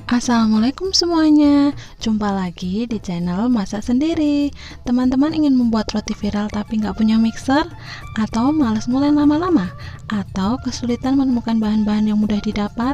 Assalamualaikum semuanya, jumpa lagi di channel Masak Sendiri. Teman-teman ingin membuat roti viral tapi nggak punya mixer? Atau malas mulai lama-lama? Atau kesulitan menemukan bahan-bahan yang mudah didapat?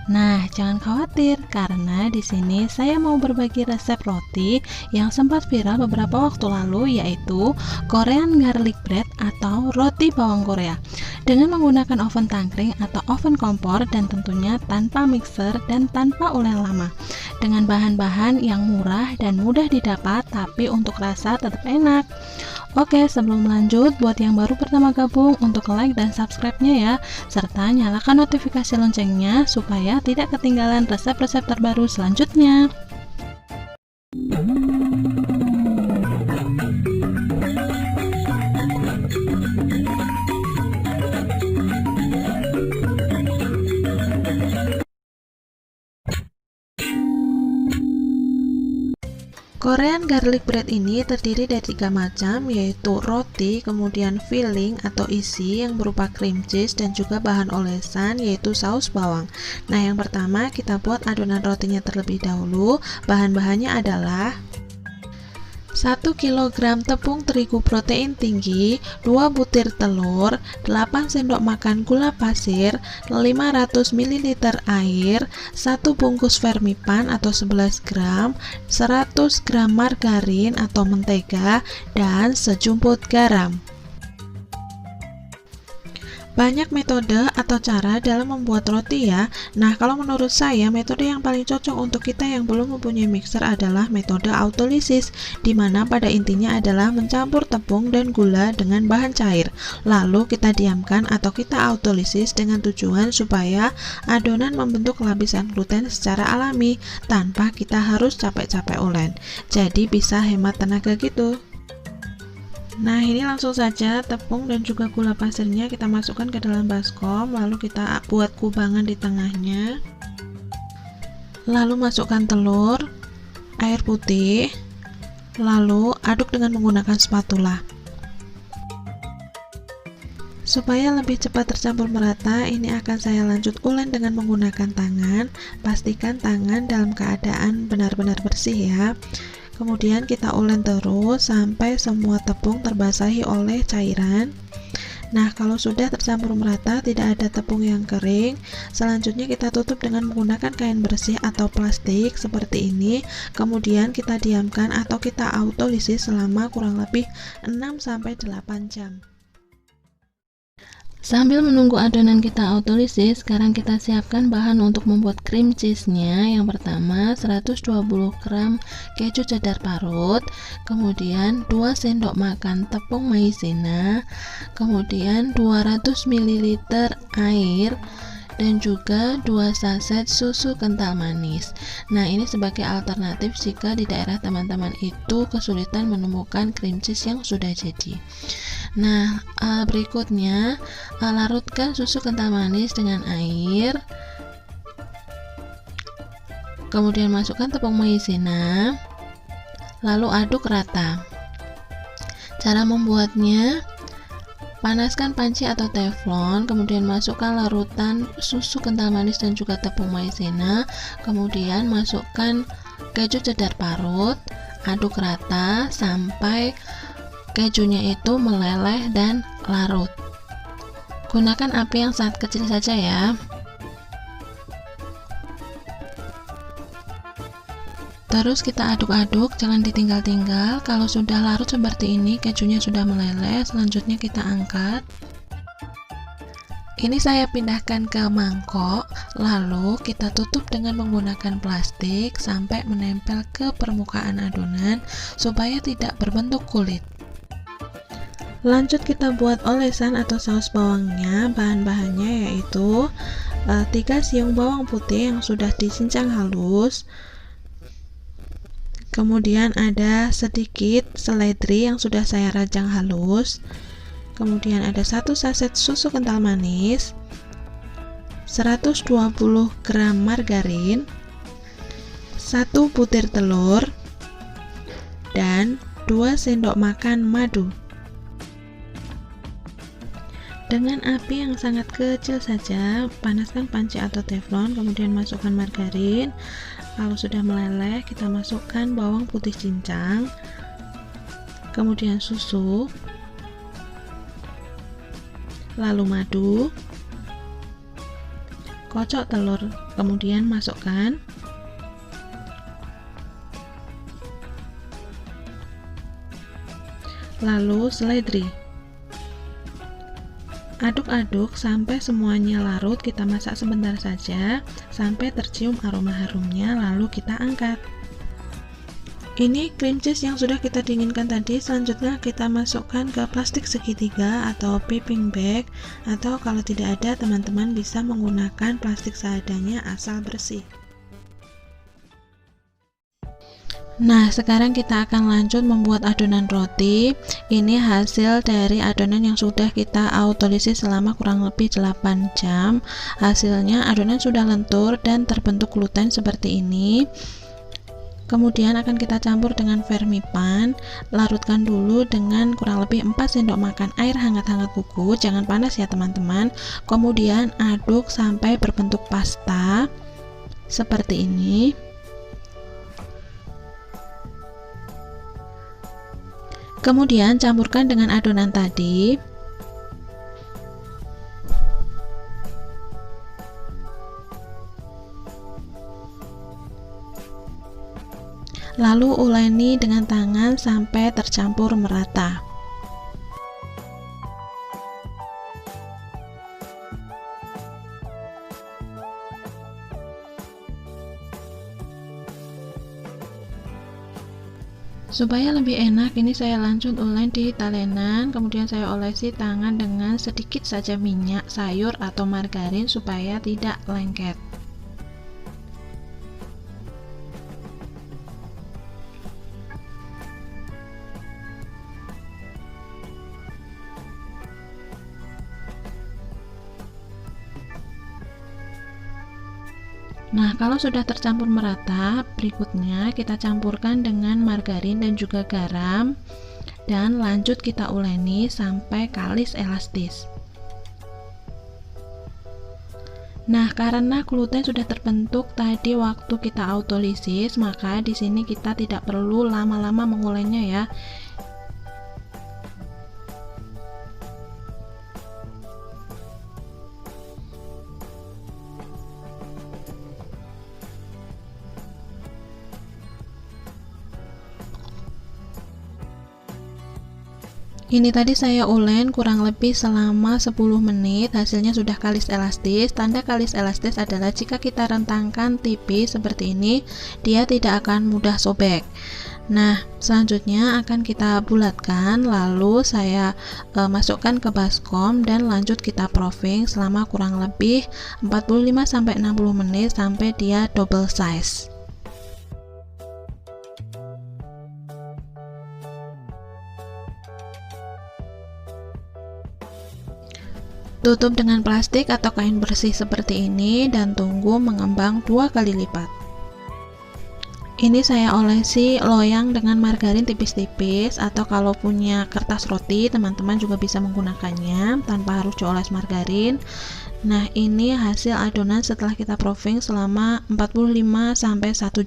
Nah, jangan khawatir karena di sini saya mau berbagi resep roti yang sempat viral beberapa waktu lalu, yaitu Korean garlic bread atau roti bawang Korea dengan menggunakan oven tangkring atau oven kompor, dan tentunya tanpa mixer dan tanpa ulen lama, dengan bahan-bahan yang murah dan mudah didapat tapi untuk rasa tetap enak. Oke, sebelum lanjut, buat yang baru pertama gabung, untuk like dan subscribe-nya ya, serta nyalakan notifikasi loncengnya supaya tidak ketinggalan resep-resep terbaru selanjutnya. Korean garlic bread ini terdiri dari 3 macam, yaitu roti, kemudian filling atau isi yang berupa cream cheese, dan juga bahan olesan yaitu saus bawang. Nah, yang pertama kita buat adonan rotinya terlebih dahulu. Bahan-bahannya adalah 1 kg tepung terigu protein tinggi, 2 butir telur, 8 sendok makan gula pasir, 500 ml air, 1 bungkus vermipan atau 11 gram, 100 gram margarin atau mentega, dan sejumput garam. Banyak metode atau cara dalam membuat roti ya. Nah, kalau menurut saya metode yang paling cocok untuk kita yang belum mempunyai mixer adalah metode autolisis, di mana pada intinya adalah mencampur tepung dan gula dengan bahan cair. Lalu kita diamkan atau kita autolisis dengan tujuan supaya adonan membentuk lapisan gluten secara alami tanpa kita harus capek-capek ulen. Jadi bisa hemat tenaga gitu. Nah, ini langsung saja tepung dan juga gula pasirnya kita masukkan ke dalam baskom, lalu kita buat kubangan di tengahnya. Lalu masukkan telur, air putih, lalu aduk dengan menggunakan spatula. Supaya lebih cepat tercampur merata, ini akan saya lanjut ulen dengan menggunakan tangan. Pastikan tangan dalam keadaan benar-benar bersih ya. Kemudian kita ulen terus sampai semua tepung terbasahi oleh cairan. Nah, kalau sudah tercampur merata, tidak ada tepung yang kering, selanjutnya kita tutup dengan menggunakan kain bersih atau plastik seperti ini. Kemudian kita diamkan atau kita autolisis selama kurang lebih 6-8 jam. Sambil menunggu adonan kita autolisis, sekarang kita siapkan bahan untuk membuat cream cheese-nya. Yang pertama 120 gram keju cheddar parut, kemudian 2 sendok makan tepung maizena, kemudian 200 ml air, dan juga 2 saset susu kental manis. Nah, ini sebagai alternatif jika di daerah teman-teman itu kesulitan menemukan cream cheese yang sudah jadi. Nah, berikutnya larutkan susu kental manis dengan air, kemudian masukkan tepung maizena, lalu aduk rata. Cara membuatnya: panaskan panci atau teflon, kemudian masukkan larutan susu kental manis dan juga tepung maizena, kemudian masukkan keju cheddar parut, aduk rata sampai kejunya itu meleleh dan larut. Gunakan api yang sangat kecil saja ya. Terus kita aduk-aduk, jangan ditinggal-tinggal. Kalau sudah larut seperti ini, kejunya sudah meleleh, selanjutnya kita angkat. Ini saya pindahkan ke mangkok, lalu kita tutup dengan menggunakan plastik sampai menempel ke permukaan adonan supaya tidak berbentuk kulit. Lanjut kita buat olesan atau saus bawangnya. Bahan-bahannya yaitu 3 siung bawang putih yang sudah dicincang halus, kemudian ada sedikit seledri yang sudah saya rajang halus, kemudian ada 1 saset susu kental manis, 120 gram margarin, 1 butir telur, dan 2 sendok makan madu. Dengan api yang sangat kecil saja, panaskan panci atau teflon, kemudian masukkan margarin. Kalau sudah meleleh, kita masukkan bawang putih cincang, kemudian susu, lalu madu, kocok telur, kemudian masukkan, lalu seledri. Aduk-aduk sampai semuanya larut, kita masak sebentar saja sampai tercium aroma harumnya, lalu kita angkat. Ini cream cheese yang sudah kita dinginkan tadi. Selanjutnya kita masukkan ke plastik segitiga atau piping bag, atau kalau tidak ada, teman-teman bisa menggunakan plastik seadanya asal bersih. Nah, sekarang kita akan lanjut membuat adonan roti. Ini hasil dari adonan yang sudah kita autolisis selama kurang lebih 8 jam. Hasilnya adonan sudah lentur dan terbentuk gluten seperti ini. Kemudian akan kita campur dengan vermipan. Larutkan dulu dengan kurang lebih 4 sendok makan air hangat-hangat kuku, jangan panas ya teman-teman. Kemudian aduk sampai berbentuk pasta seperti ini. Kemudian campurkan dengan adonan tadi. Lalu uleni dengan tangan sampai tercampur merata. Supaya lebih enak, ini saya lanjut ulen di talenan, kemudian saya olesi tangan dengan sedikit saja minyak sayur atau margarin supaya tidak lengket. Nah, kalau sudah tercampur merata, berikutnya kita campurkan dengan margarin dan juga garam, dan lanjut kita uleni sampai kalis elastis. Nah, karena gluten sudah terbentuk tadi waktu kita autolisis, maka di sini kita tidak perlu lama-lama mengulenya ya. Ini tadi saya ulen kurang lebih selama 10 menit, hasilnya sudah kalis elastis. Tanda kalis elastis adalah jika kita rentangkan tipis seperti ini, dia tidak akan mudah sobek. Nah, selanjutnya akan kita bulatkan, lalu saya masukkan ke baskom dan lanjut kita proofing selama kurang lebih 45-60 menit sampai dia double size. Tutup dengan plastik atau kain bersih seperti ini dan tunggu mengembang 2 kali lipat. Ini saya olesi loyang dengan margarin tipis-tipis, atau kalau punya kertas roti teman-teman juga bisa menggunakannya tanpa harus dioles margarin. Nah, ini hasil adonan setelah kita proofing selama 45-1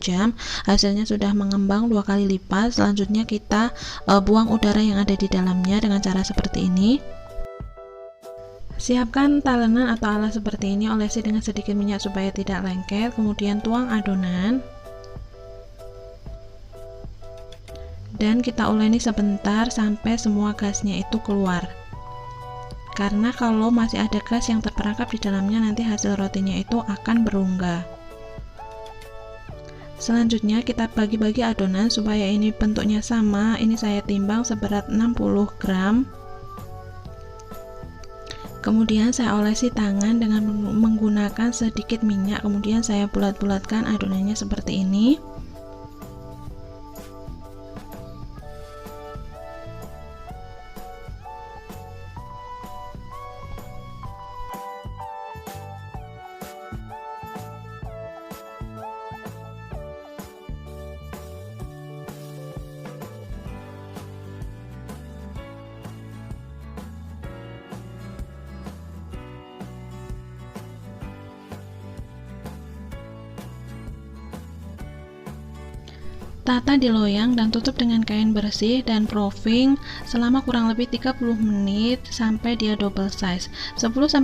jam. Hasilnya sudah mengembang 2 kali lipat. Selanjutnya kita buang udara yang ada di dalamnya dengan cara seperti ini. Siapkan talenan atau alas seperti ini, olesi dengan sedikit minyak supaya tidak lengket, kemudian tuang adonan dan kita uleni sebentar sampai semua gasnya itu keluar, karena kalau masih ada gas yang terperangkap di dalamnya nanti hasil rotinya itu akan berungga. Selanjutnya kita bagi-bagi adonan supaya ini bentuknya sama. Ini saya timbang seberat 60 gram. Kemudian saya olesi tangan dengan menggunakan sedikit minyak, kemudian saya bulat-bulatkan adonannya seperti ini. Tata di loyang dan tutup dengan kain bersih dan proofing selama kurang lebih 30 menit sampai dia double size. 10-15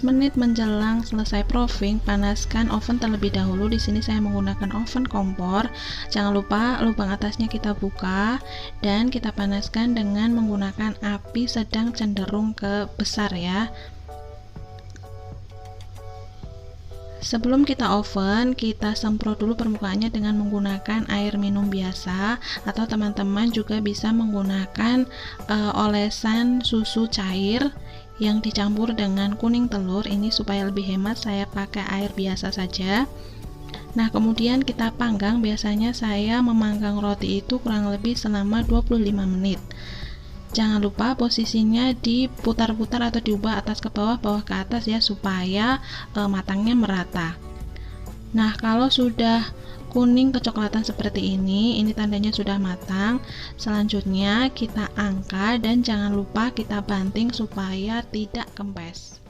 menit menjelang selesai proofing, panaskan oven terlebih dahulu. Di sini saya menggunakan oven kompor. Jangan lupa lubang atasnya kita buka dan kita panaskan dengan menggunakan api sedang cenderung ke besar ya. Sebelum kita oven, kita semprot dulu permukaannya dengan menggunakan air minum biasa, atau teman-teman juga bisa menggunakan olesan susu cair yang dicampur dengan kuning telur. Ini supaya lebih hemat, saya pakai air biasa saja. Nah, kemudian kita panggang. Biasanya saya memanggang roti itu kurang lebih selama 25 menit. Jangan lupa posisinya diputar-putar atau diubah atas ke bawah, bawah ke atas ya, supaya matangnya merata. Nah, kalau sudah kuning kecoklatan seperti ini tandanya sudah matang. Selanjutnya kita angkat dan jangan lupa kita banting supaya tidak kempes.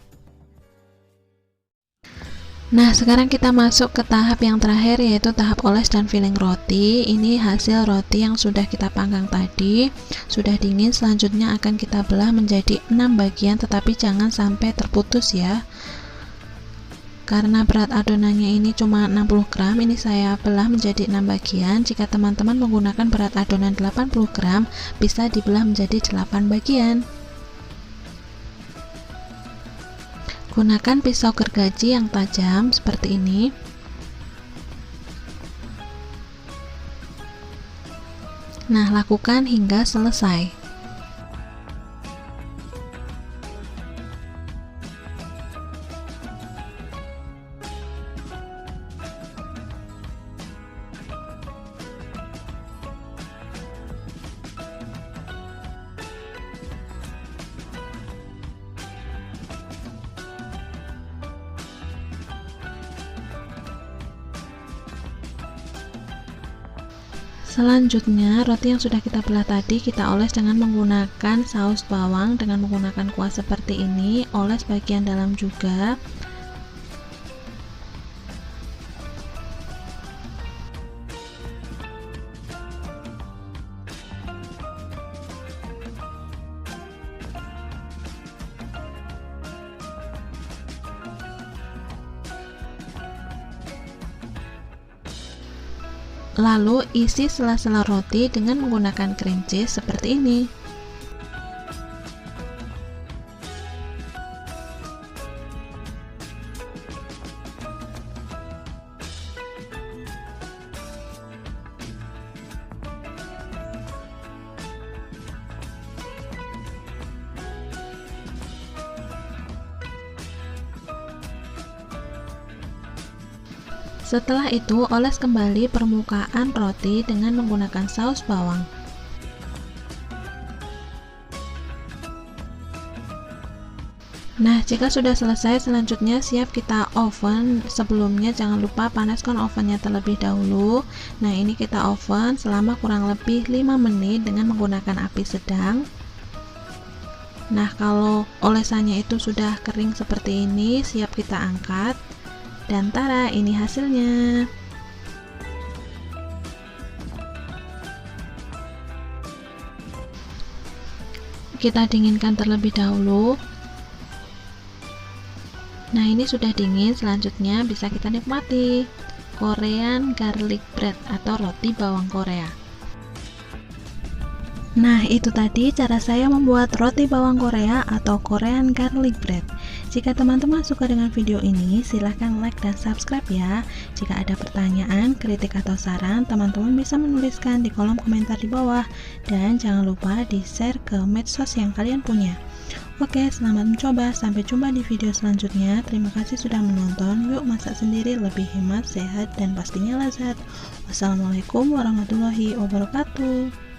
Nah, sekarang kita masuk ke tahap yang terakhir, yaitu tahap oles dan filling roti. Ini hasil roti yang sudah kita panggang tadi, sudah dingin. Selanjutnya akan kita belah menjadi 6 bagian, tetapi jangan sampai terputus ya. Karena berat adonannya ini cuma 60 gram, ini saya belah menjadi 6 bagian. Jika teman-teman menggunakan berat adonan 80 gram, bisa dibelah menjadi 8 bagian. Gunakan pisau gergaji yang tajam seperti ini. Nah, lakukan hingga selesai. Selanjutnya, roti yang sudah kita belah tadi kita oles dengan menggunakan saus bawang dengan menggunakan kuah seperti ini. Oles bagian dalam juga. Lalu isi sela-sela roti dengan menggunakan cream cheese seperti ini. Setelah itu, oles kembali permukaan roti dengan menggunakan saus bawang. Nah, jika sudah selesai, selanjutnya siap kita oven. Sebelumnya jangan lupa panaskan ovennya terlebih dahulu. Nah, ini kita oven selama kurang lebih 5 menit dengan menggunakan api sedang. Nah, kalau olesannya itu sudah kering seperti ini, siap kita angkat. Dan tara, ini hasilnya. Kita dinginkan terlebih dahulu. Nah, ini sudah dingin. Selanjutnya bisa kita nikmati Korean garlic bread atau roti bawang Korea. Nah, itu tadi cara saya membuat roti bawang Korea atau Korean garlic bread. Jika teman-teman suka dengan video ini, silahkan like dan subscribe ya. Jika ada pertanyaan, kritik atau saran, teman-teman bisa menuliskan di kolom komentar di bawah. Dan jangan lupa di-share ke medsos yang kalian punya. Oke, selamat mencoba. Sampai jumpa di video selanjutnya. Terima kasih sudah menonton. Yuk masak sendiri lebih hemat, sehat, dan pastinya lezat. Wassalamualaikum warahmatullahi wabarakatuh.